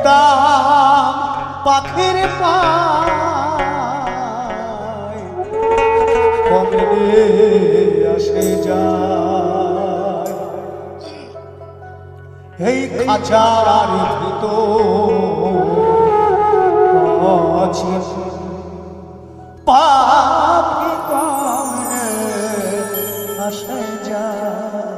দাম পাখির পায় কমলে আসে যায় এই খাঁচার ভিতর আছে পাখি কমলে আসে যায়।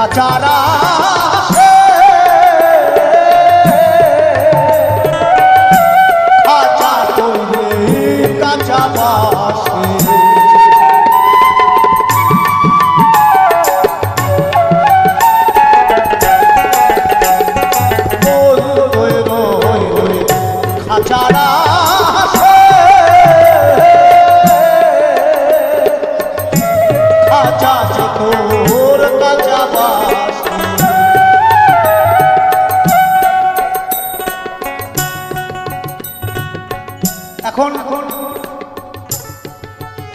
চারা কাঁচা তৈরি কাঁচা বাসে খাঁচারা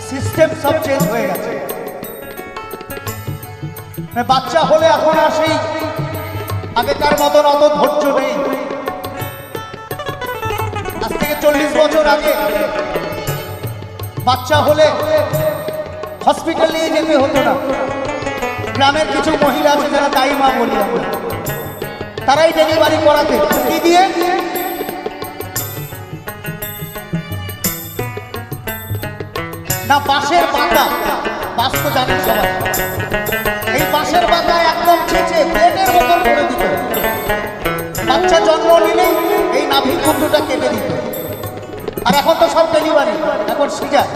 সিস্টেম সব চেঞ্জ হয়ে গেছে। বাচ্চা হলে এখন আর সেই আগেকার মতন অত ধৈর্য নেই। আজ থেকে 40 বছর আগে বাচ্চা হলে হসপিটাল নিয়ে যেতে হতো না। গ্রামের কিছু মহিলা আছে যারা দাই মা বলি আমরা, তারাই ডেলিভারি করাতে কি দিয়ে, না বাঁশের পাতা। বাঁশ তো জানেন সবাই, এই বাঁশের পাতা একদম ছেঁচে প্লেটের মতন করে দিত। বাচ্চা জন্ম নিলেই এই নাভির কুণ্ডটা কেটে দিত। আর এখন তো সব ডেলিভারি, এখন সিজার।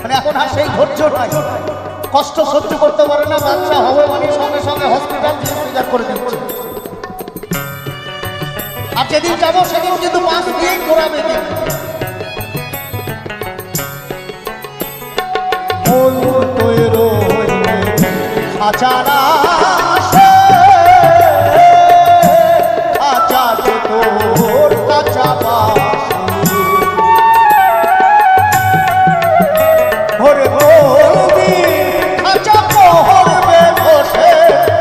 মানে এখন আর সেই ধৈর্য নাই, কষ্ট সহ্য করতে পারে না। বাচ্চা হবে মানে সঙ্গে সঙ্গে হসপিটাল সিজার করে দিচ্ছে। আর যেদিন যাবো সেদিন কিন্তু বাঁশ দিয়েই করাবে। খাঁচারা খাঁচাতে তোর কাঁচা বাঁশি ওরে বলবি খাঁচা পহরবে বসে,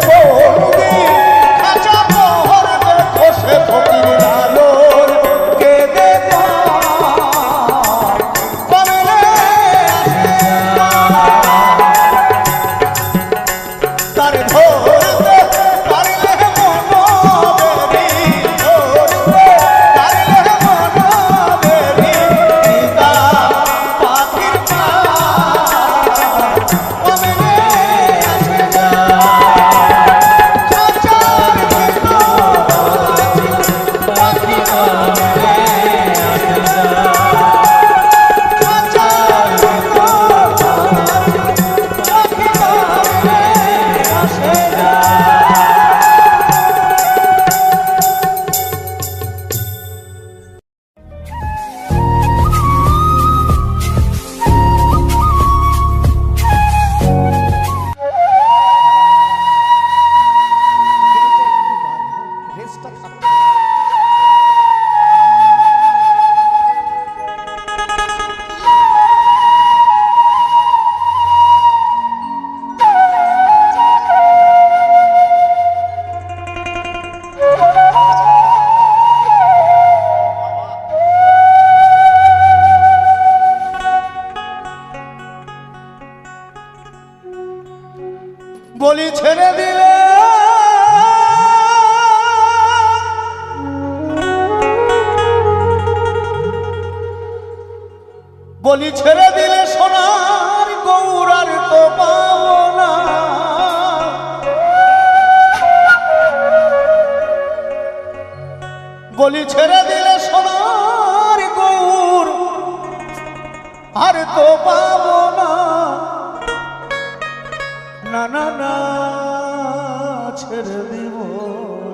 বলবি খাঁচা পহরবে বসে ফকির লালন কেঁদে কমলে তার ধরতে পারলে মনোবেরি, ধরতে পারলে মনোবেরি পিতা পাখির পা কমলে আসে যা খাঁচার ভিতর পাখি কমলে আসে যা খাঁচার ভিতর পাখি কমলে আসে যা। বলি ছেড়ে দিলে বলি ছেড়ে দিলে সোনার গৌরার তো পাবো না। বলি ছেড়ে দিলে সোনার গৌর আর তো পাবো না। না না না ছেড়ে দিব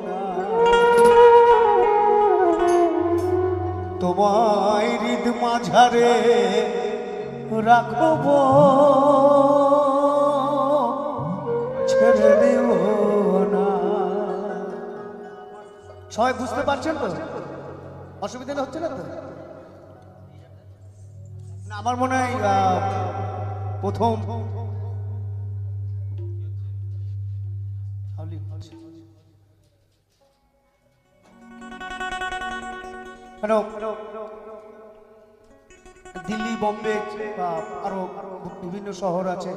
না, তোমায় হৃদ মাঝারে রাখব, ছেড়ে দিব না। সবাই বুঝতে পারছেন তো? অসুবিধা হচ্ছে না তো? না আমার মনে হয় প্রথম দিল্লি, বোম্বে বা আরো বিভিন্ন শহর আছে,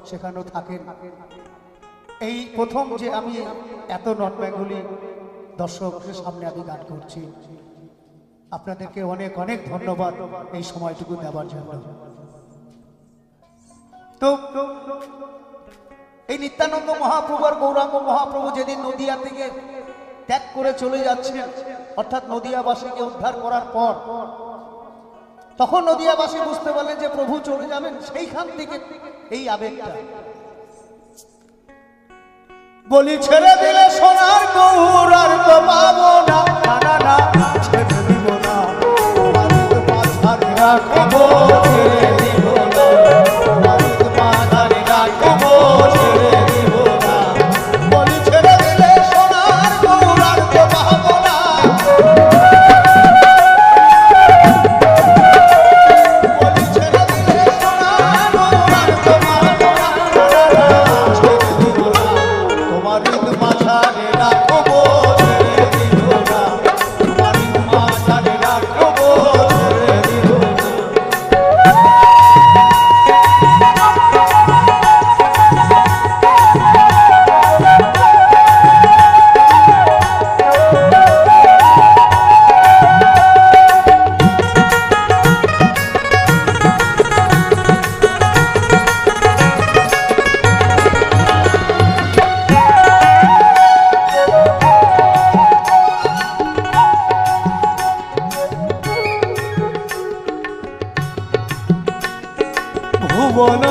সেখানেও থাকেন। এই প্রথম যে আমি এত নন বেঙ্গলি দর্শকের সামনে আমি গান করছি, আপনাদেরকে অনেক অনেক ধন্যবাদ এই সময়টুকু দেওয়ার জন্য। তো এই নিত্যানন্দ মহাপ্রভু আর গৌরাঙ্গ মহাপ্রভু যেদিন নদিয়া থেকে ত্যাগ করে চলে যাচ্ছেন, অর্থাৎ নদিয়াবাসীকে উদ্ধার করার পর, তখন নদিয়াবাসী বুঝতে পারলেন যে প্রভু চলে যাবেন। সেইখান থেকে এই আবেগটা। বলি ছেড়ে দিলে সোনার গৌর আর তো পাবো না, না না না ছেড়ে দিব না, মাঝারে রাখবো, ছেড়ে দিব না, মাঝারে রাখবো, ছেড়ে দিব না। বলি ছেড়ে দিলে সোনার গৌর আর তো পাবো না। ভুবন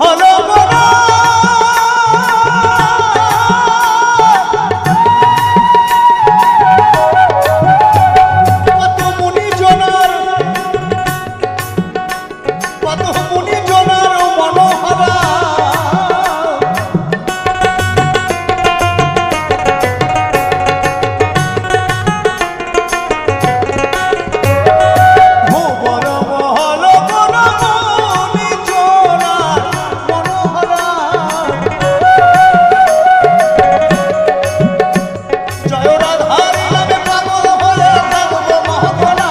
হলো বনা কত মুনি জনার মনোহরা ভুবন হলো বনা মুনি জনার মনোহরা জয় রাধার নামে পাগল হয়ে থাকবো মহাগণা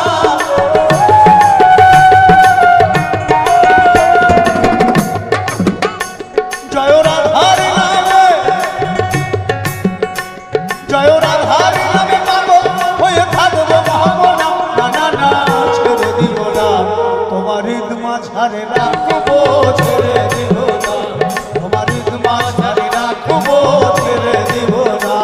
জয় রাধার নামে পাগল হয়ে থাকবো মহাগণা না না না ছেড়ে দিব না তোমার ঈদ মাঝারে রাখবো ছেড়ে দিব না তোমার ঈদ মাঝারে রাখবো ছেড়ে দিব না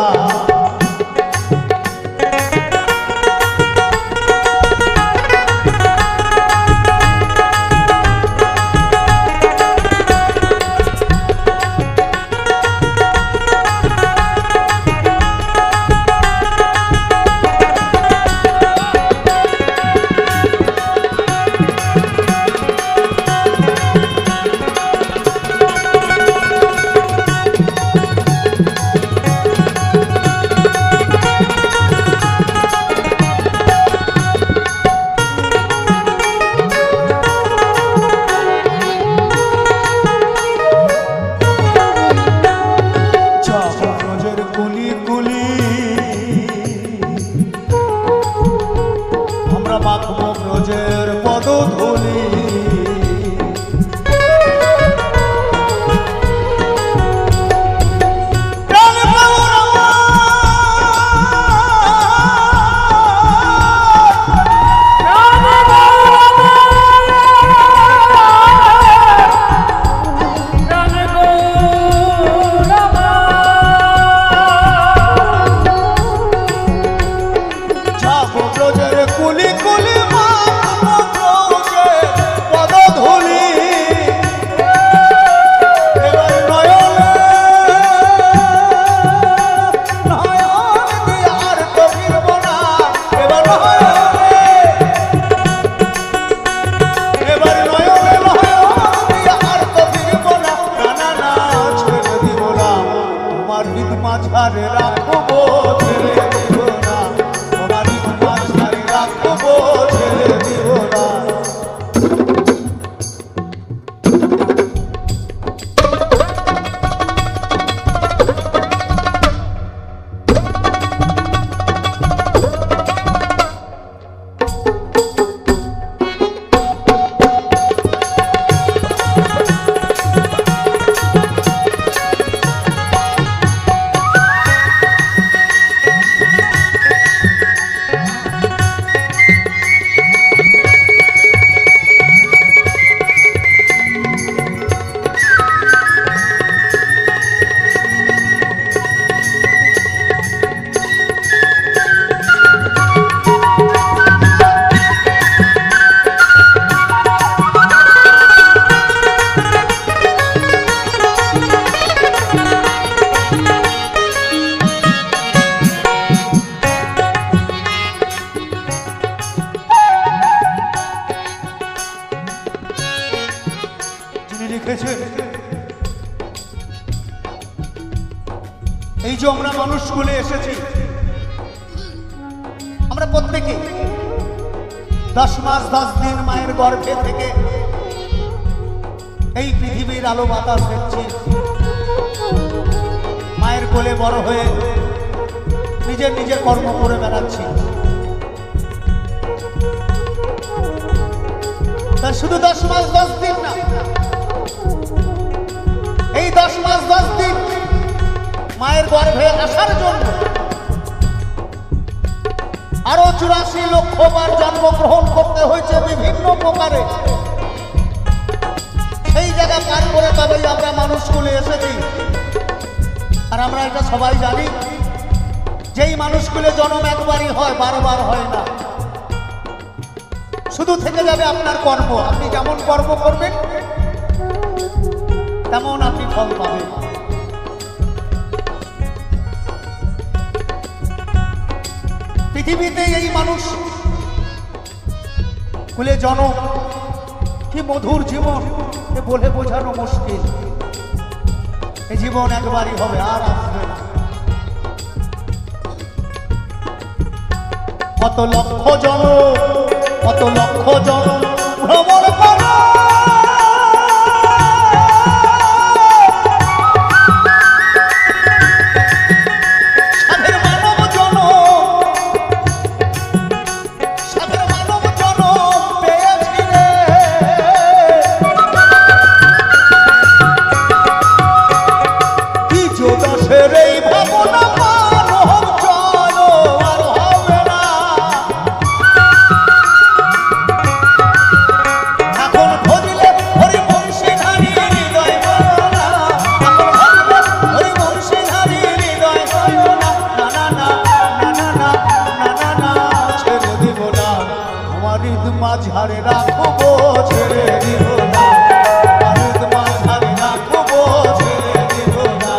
চাপরজের কুলি কুলি আমরা মাখব ব্রজের পদধূলি প্রাণ পাওয়ার ব্রজের কুলি কুলি মাখব ব্রজের পদধূলি এবার নয়নে নয়ন দিয়ে আর তো ফিরব না এবার নয়নে দিয়ে আর তো ফিরব না না না না ছেড়ে দিব না তোমার ঈদ মাঝারে রাখবো ছেড়ে দিব না তোমার ঈদ মাঝারে রাখবো ছেড়ে দিব না যিনি লিখেছেন এই যে আমরা মানুষ স্কুলে এসেছি আমরা প্রত্যেকে 10 মাস 10 দিন মায়ের গর্ভে থেকে এই পৃথিবীর আলো বাতাস দেখছি মায়ের কোলে বড় হয়ে নিজের নিজের কর্ম করে বেড়াচ্ছি তার শুধু 10 মাস 10 দিন না এই 10 মাস 10 দিন মায়ের গর্ভে আসার জন্য আরো 84 লক্ষ বার জন্মগ্রহণ করতে হয়েছে বিভিন্ন প্রকারে সেই জায়গা পার করে তবেই আমরা মানুষ স্কুলে এসেছি আর আমরা এটা সবাই জানি যেই মানুষগুলো জন্ম একবারই হয় বারবার হয় না শুধু থেকে যাবে আপনার কর্ম আপনি যেমন কর্ম করবেন তেমন আপনি ফল পাবেন। পৃথিবীতে এই মানুষ কুলে জনম, কি মধুর জীবন এ বলে বোঝানো মুশকিল। এই জীবন একবারই হবে, আর আসবে না। কত লক্ষ জন, কত লক্ষ জন ভ্রমণ করো, সাধের মানব জন, সাধের মানব জন পেয়েছি রে। কি যোদশের এই ভাবনা মানব জন আর হবে না। এখন ভজিলে হরি বংশীধারী হৃদয় বলো না, এখন ভজিলে হরি বংশীধারী হৃদয় বলো না। না না না না না না না না, ছেড়ে দিব না আমার হৃদ মাঝারে রাখবো, ছেড়ে দিব না আমার হৃদ মাঝারে রাখবো, ছেড়ে দিব না।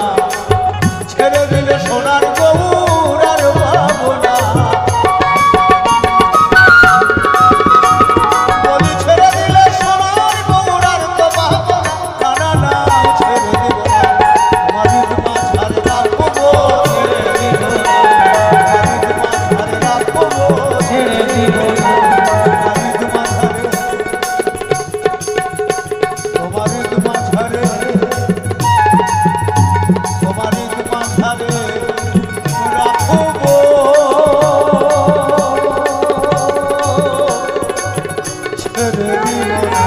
ছেড়ে দিলে সোনার গৌর আর পাবো না। বলি ছেড়ে দিলে সোনার গৌর আর তো পাবো না। না না না, ছেড়ে দিব না আমার হৃদ মাঝারে রাখবো, ছেড়ে দিব না আমার হৃদ মাঝারে রাখবো, ছেড়ে দিব না আমার হৃদ মাঝারে, তোমার হৃদ মাঝারে, তোমার হৃদ মাঝারে রাখবো, ছেড়ে দিব না।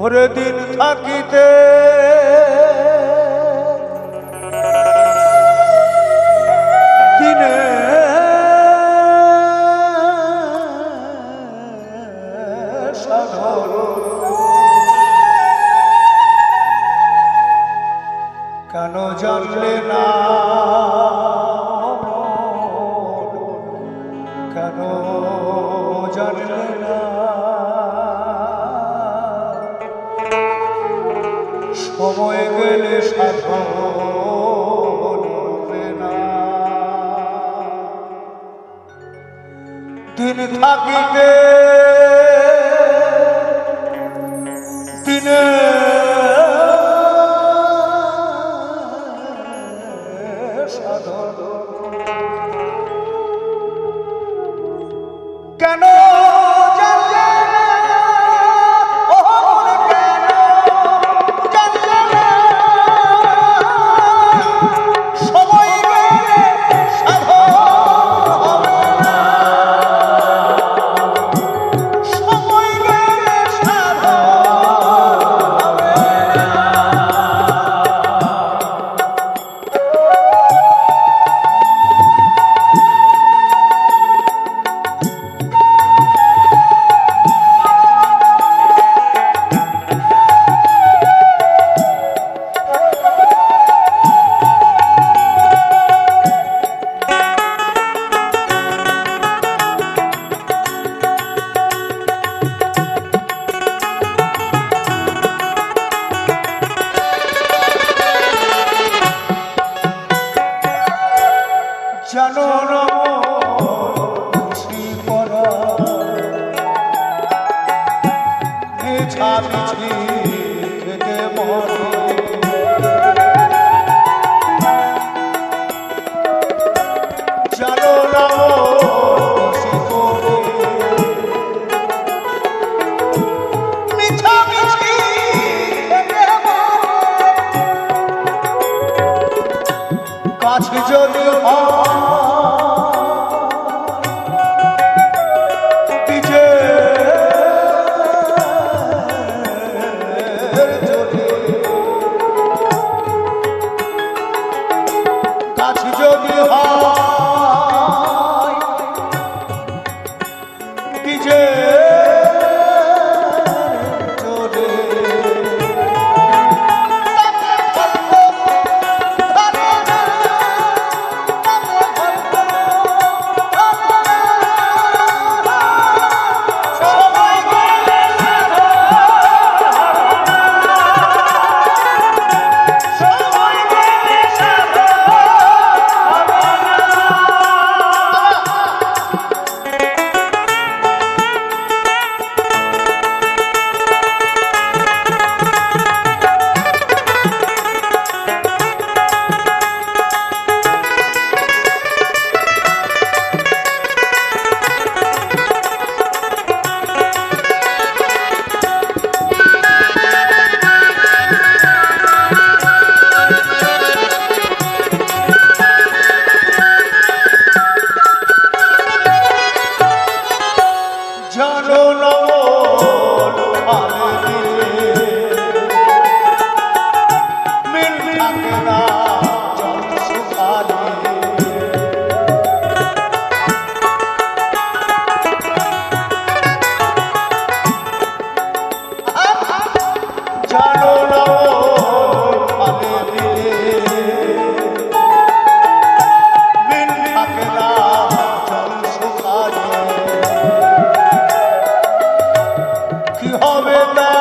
ওরে দিন থাকিতে দিনে সাধন, কেন জানলে না কেন জানলে না। সময় গেলে সাধন হবে না। দিন থাকিতে দিনে সাধন, কেন জানলে না, ও কেন জানলে না। সময় গেলে সাধন হবে না, সময় গেলে সাধন হবে না। জানো না খুশি করা মেঝামিছি জানো না সে করে মিছামিছি থেকে কাছে যদি পিছে কাছে যদি পিছে জানো না মিল থাকে না জল শুকালে জানো না মিল থাকে না জল শুকালে কি হবে তা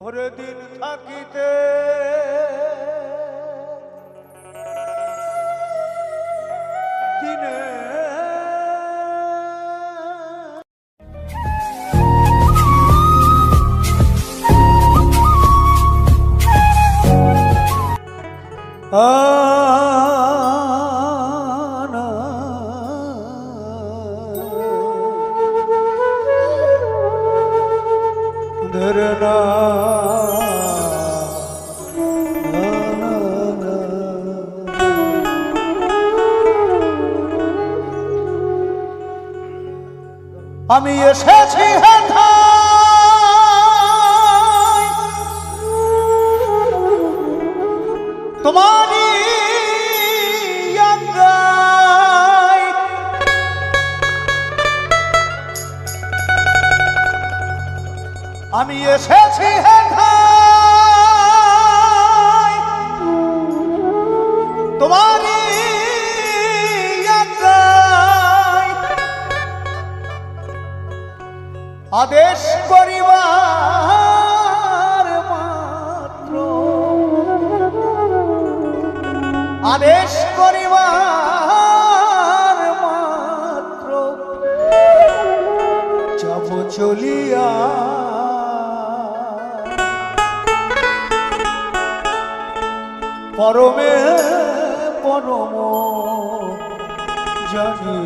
ভোরে দিন থাকিতে দিনে ধরনা আমি এসেছি হেথায় তোমারই আজ্ঞায় আমি এসেছি হেথায় তোমারই আজ্ঞায় আদেশ করিবার মাত্র আদেশ করিবার মাত্র যাব চলিয়া পরমে পরম জানি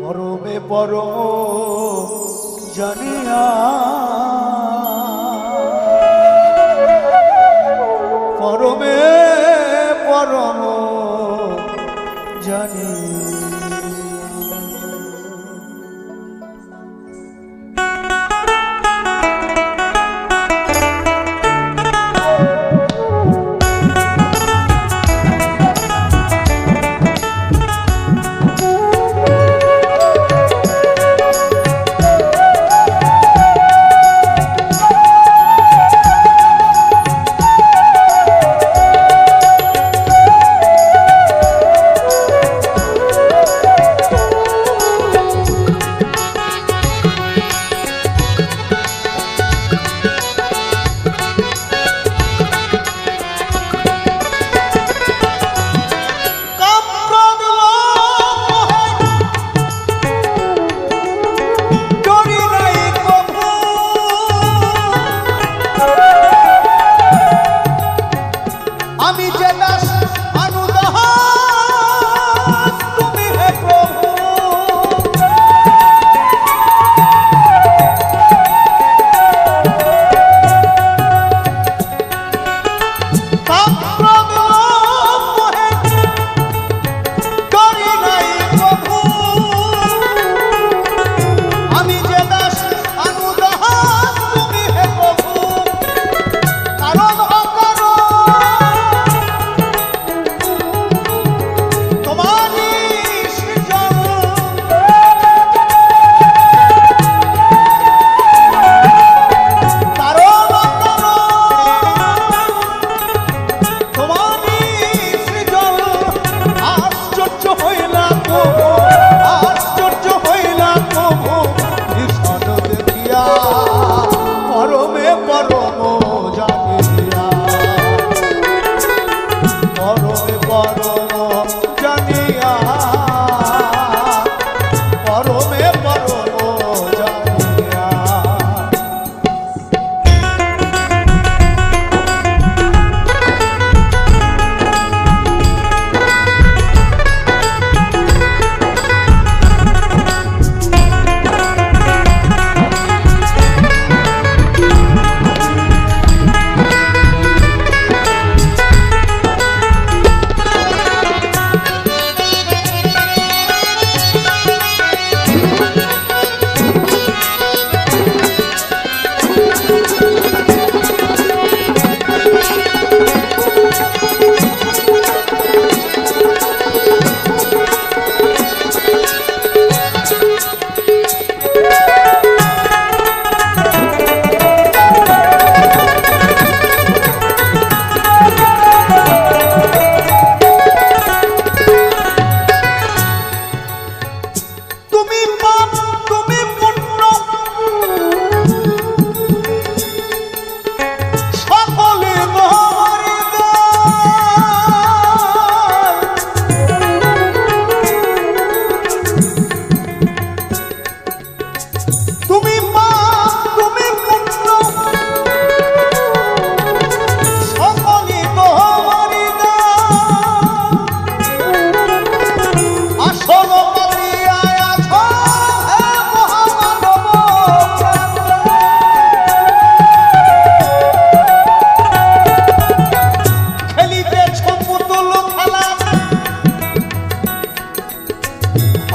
পরমে পরম জানিয়া পরমে পরম জানি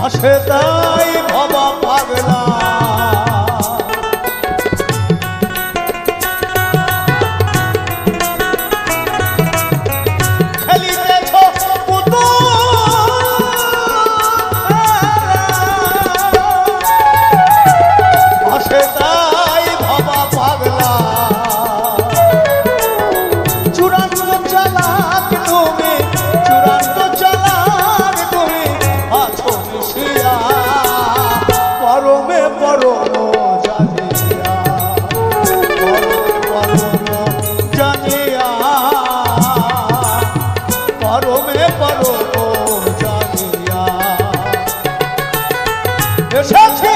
আসে তাই ভবা পাগলা খেলিতেছ পুতুল আসে তাই ভবা পাগলা চূড়ান্ত চালাক তুমি চূড়ান্ত চালাক তুমি আছো মিশিয়া পরমে পরম জানিয়া পরম জানিয়া পরমে পরম জানিয়া এসেছি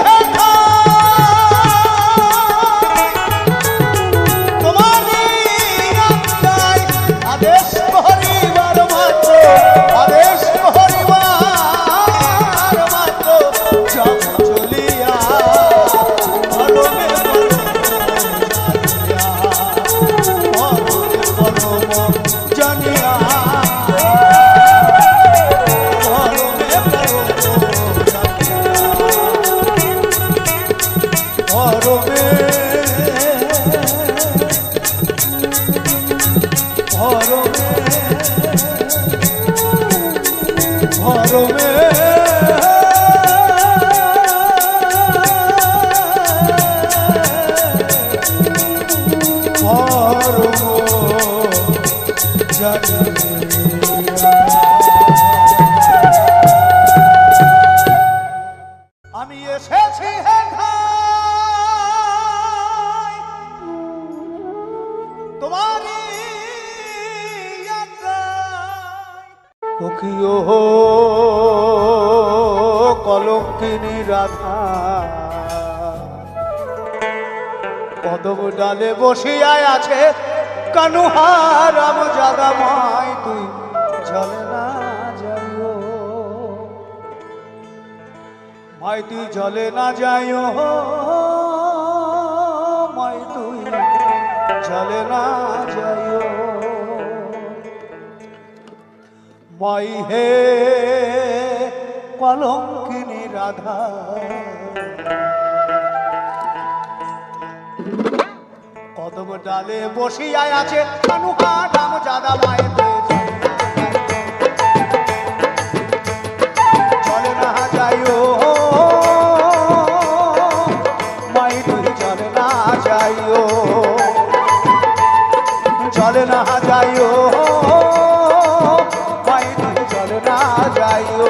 আমি এসেছি তোমারই ওকিও কলঙ্কিনী রাধা কদম ডালে বসিয়ায় আছে কানুহারাম জাদা মাই তুই চলে না যাইও মাই তুই চলে না যাইও মাই তুই চলে না যাইও মাই হে কলঙ্কিনী রাধা কদম ডালে বসিয়ায় আছে কানুহারাম জাদা মাই চলে না যাইও মাই তুই চলে না যাইও চলে না যাইও মাই তুই চলে না যাইও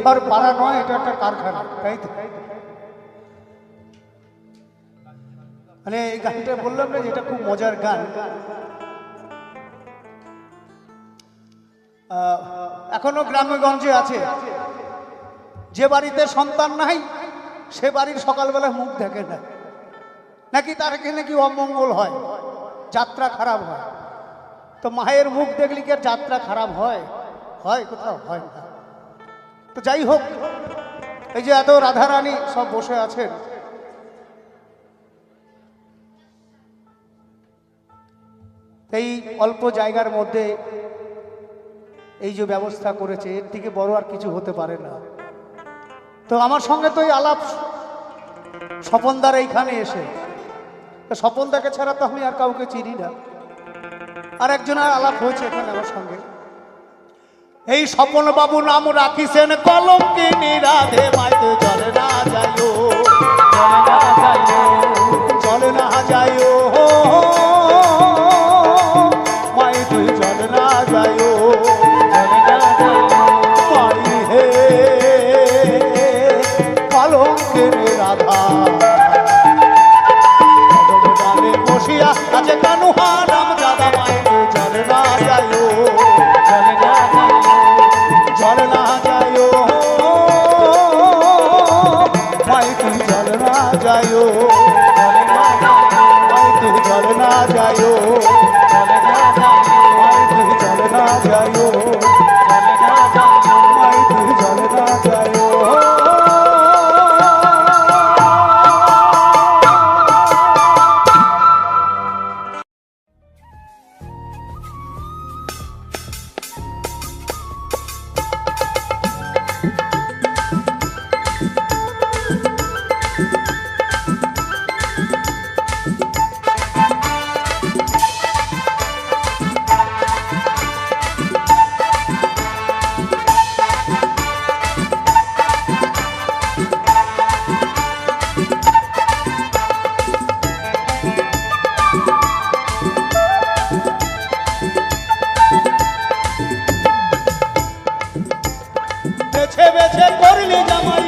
তো আর পাড়া নয়, এটা একটা কারখানা, তাই তো? মানে এই গানটা বললাম না যে এটা খুব মজার গান। এখনো গ্রামে গঞ্জে আছে, যে বাড়িতে সন্তান নাই সে বাড়ির সকালবেলা মুখ দেখে না, নাকি তার এখানে কি অমঙ্গল হয়, যাত্রা খারাপ হয়। তো মায়ের মুখ দেখলে কি আর যাত্রা খারাপ হয়? হয়? কোথাও হয় না। তো যাই হোক, এই যে এত রাধারানী সব বসে আছেন, এই অল্প জায়গার মধ্যে এই যে ব্যবস্থা করেছে, এর থেকে বড় আর কিছু হতে পারে না। তো আমার সঙ্গে তো এই আলাপ স্বপনদার এইখানে এসে, স্বপনদাকে ছাড়া তো আমি আর কাউকে চিনি না। আর একজনের আলাপ হয়েছে এখানে আমার সঙ্গে। এই স্বপন বাবু নাম রাখিছেন কলঙ্কিনী রাধে, মাইতে চলে না যাইও, চলে না যাইও, মাইতে চলে না যাইও, মাই হে কলঙ্কিনী রাধা, ডালে বসিয়া আছে কানুহা নাম দাদা, মাইতে চলে না যাইও, চলে না যাইও, মাই তুই চলে না যাইও, মাই তুই চলে না যাইও, মাই তুই চলে না যাইও, মাই তুই চলে না যাইও। বেছে বেছে করলি জামাই,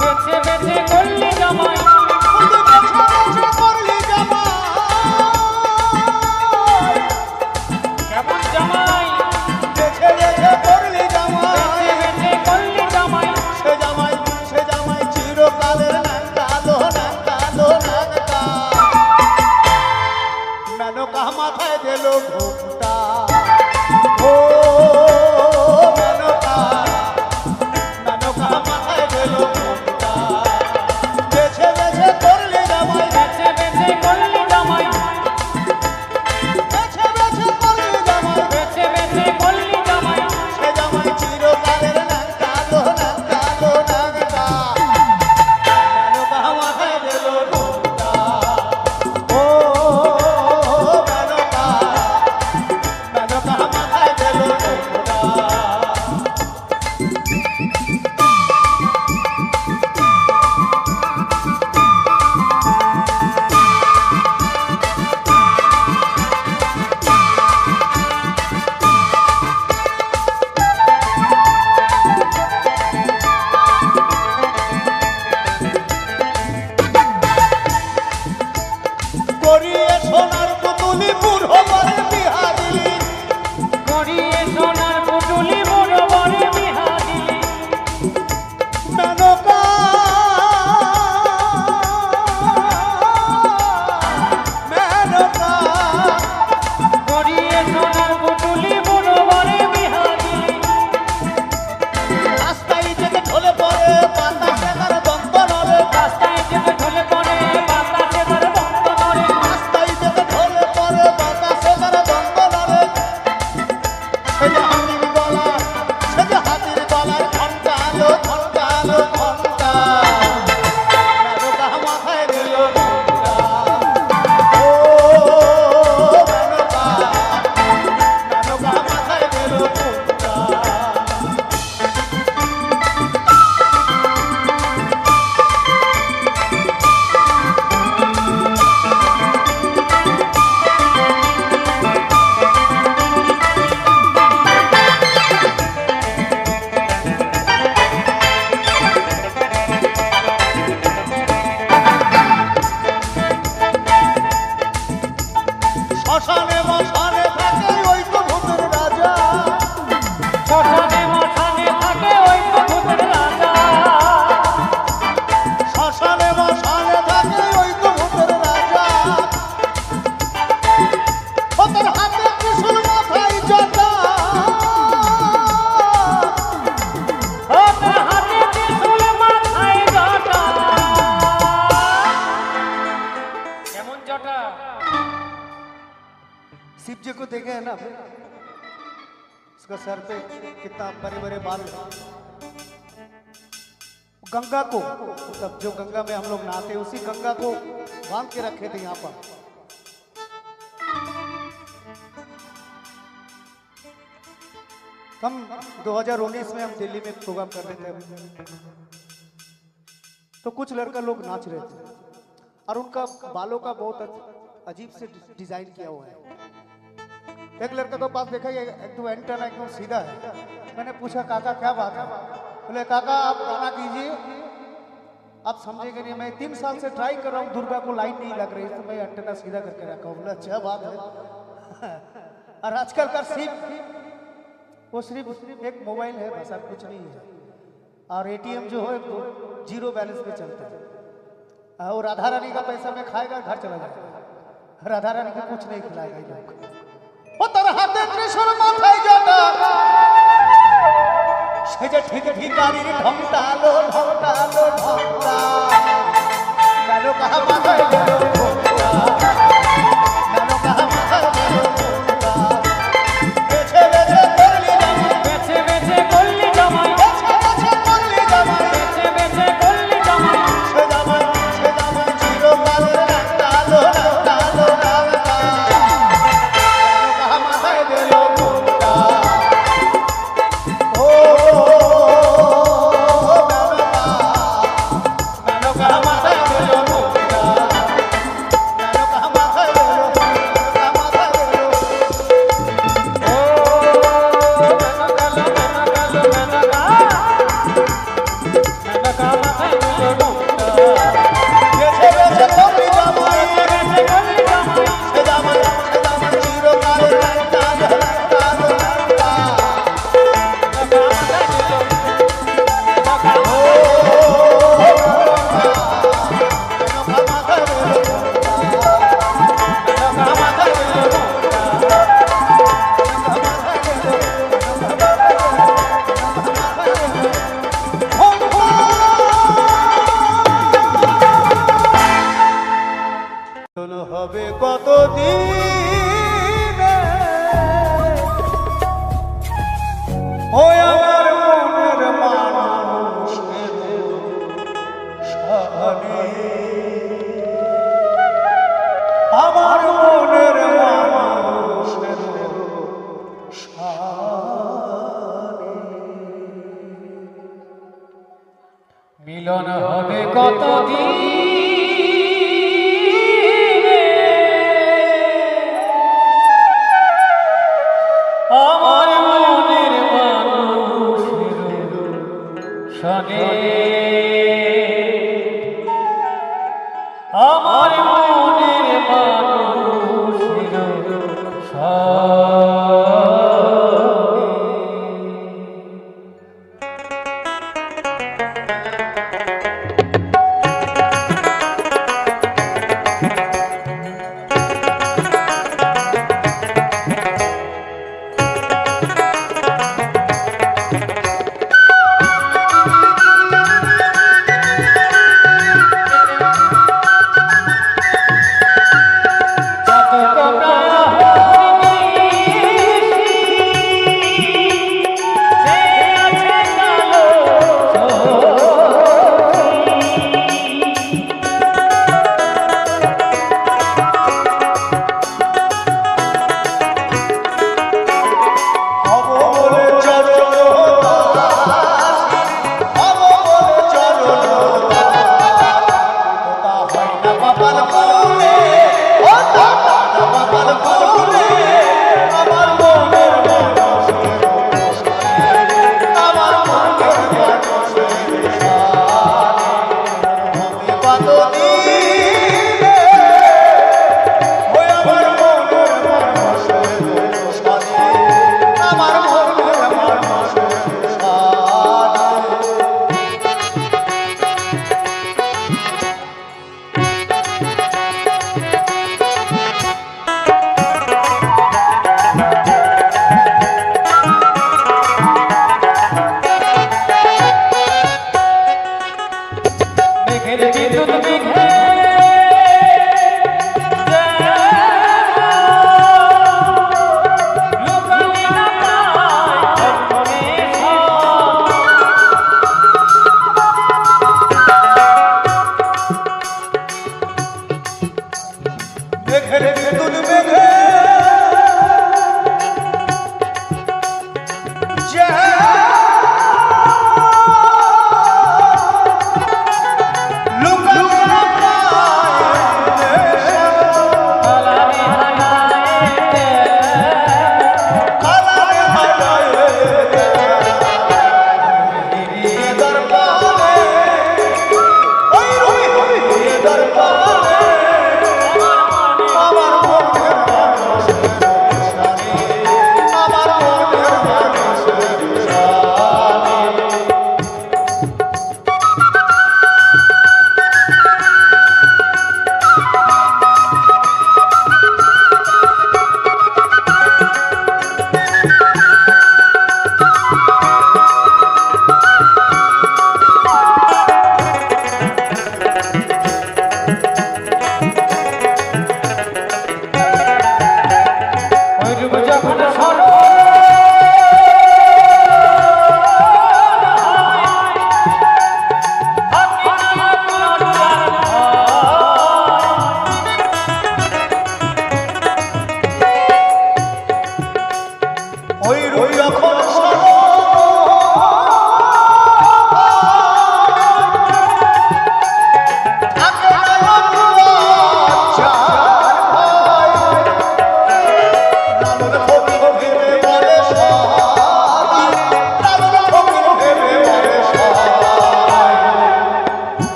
বেছে বেছে করলি জামাই, বেছে বেছে করলি জামাই, কেমন জামাই, বেছে বেছে করলি জামাই, বেছে বেছে করলি জামাই, সে জামাই, সে জামাই চিরকালের নাঙ্কা দো নাঙ্কা দো নাঙ্কা, মেনকা মাথায় দিল ঘোমটা, ও মেনকা, মেনকা उसका सर पे कितना बड़े बड़े बाल है। गंगा को, तब जो गंगा में हम लोग नहाते हैं, उसी गंगा को बांध के रखे थे यहाँ पर। हम 2019 में हम दिल्ली में प्रोग्राम कर रहे थे, तो कुछ लड़का लोग नाच रहे थे और उनका बालों का बहुत अजीब से डिजाइन किया हुआ है। एक लड़का तो पास देखा, एकदम एंटेना एकदम सीधा है। मैंने पूछा काका क्या बात है? बोले काका आप गाना कीजिए, आप समझेंगे नहीं, मैं 3 साल से ट्राई कर रहा हूँ, दुर्गा को लाइन नहीं लग रही, तो मैं एंटेना सीधा करके रखा हूँ। बोला अच्छा बात है। और आजकल का सिर्फ एक मोबाइल है बस, और कुछ नहीं है। और एटीएम जो है तो 0 बैलेंस पे चलता है। और राधा रानी का पैसा में खाएगा, घर चला जाएगा। राधा रानी को कुछ नहीं खिलाएगा ये लोग। ও তোর হাতে ত্রিশূল মাথায় জটা, সে যে ঠিক ভিখারির ঢংটালো ঢংটালো ঢংটা, কেন কাহা মাথায় গেল ঘোমটা, কেন কাহা মাথায় গেল ঘোমটা, বেছে বেছে করলি জামাই, বেছে বেছে করলি জামাই, বেছে বেছে করলি জামাই, বেছে বেছে করলি জামাই, সে জামাই চিরকালের ঢংটালো ঢংটালো ঢংটা, হবে কতদিন ওই আমার মনের মানুষের সানে, আমার মনের মানুষের সানে, মিলন হবে কতদিন আমার মনের মানুষের সনে, আমার মনের মানুষের সনে।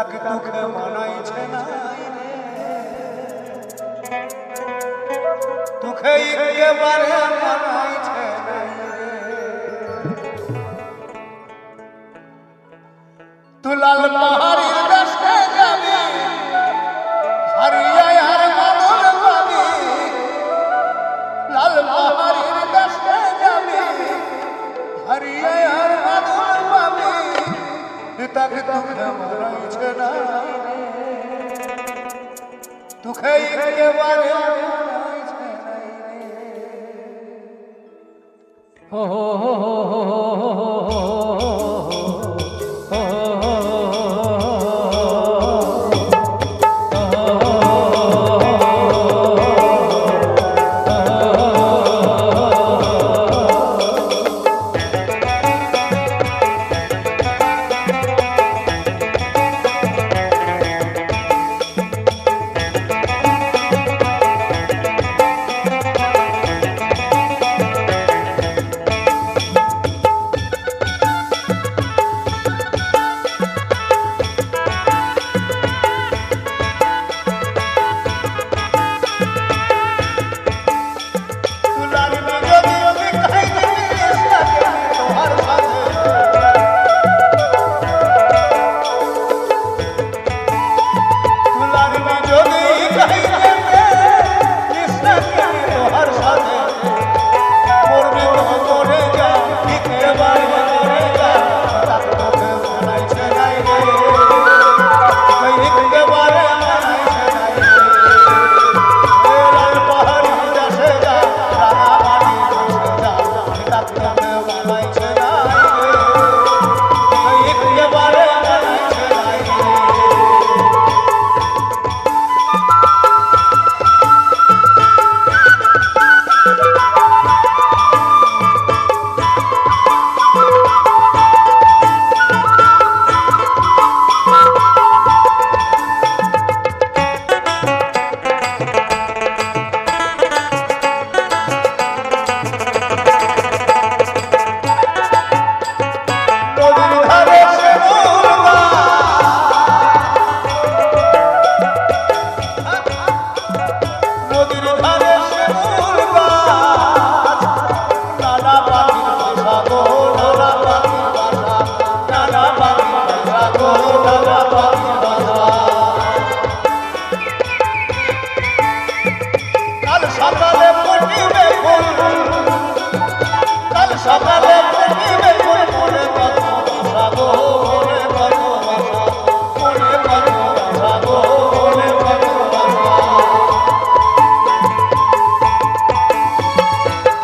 তাকে তোকে মানাইছে না তোকে একেবারে মানাইছে না তুই লাল পাহাড়ের দেশে যাবি হারিয়ে আর মানন পাবি লাল পাহাড়ের দেশে যাবি হারিয়ে আর মানন পাবি তাকে তোকে মানাইছে না তোকে একেবারে মানাইছে না হো হো হো সকালে ফুটিবে ফুল মনে কত আশা গো মনে কত আশা মনে কত আশা গো মনে কত আশা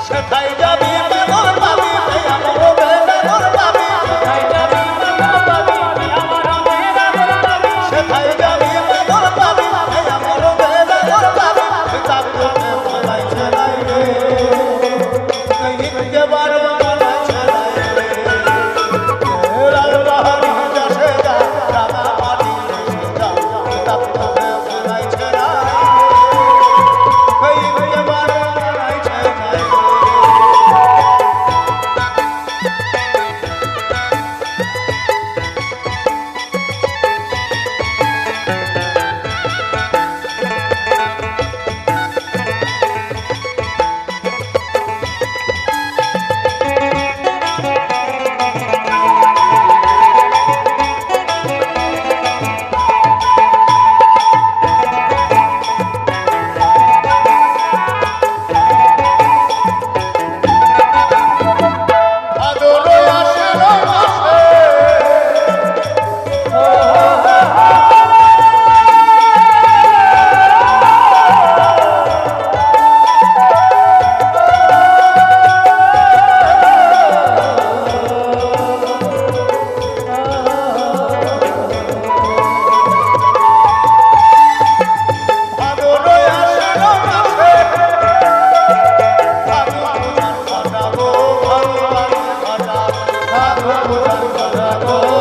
সেটাই যাবি মেঘর পাবি আমার মেঘর পাবি সেথায় যাবি মেঘর পাবি আমার মেঘর পাবি সেটাই যাবি মেঘর পাবি আমার মেঘর পাবি তার তোকে বলাইছে নাই রে কইতে বারে Oh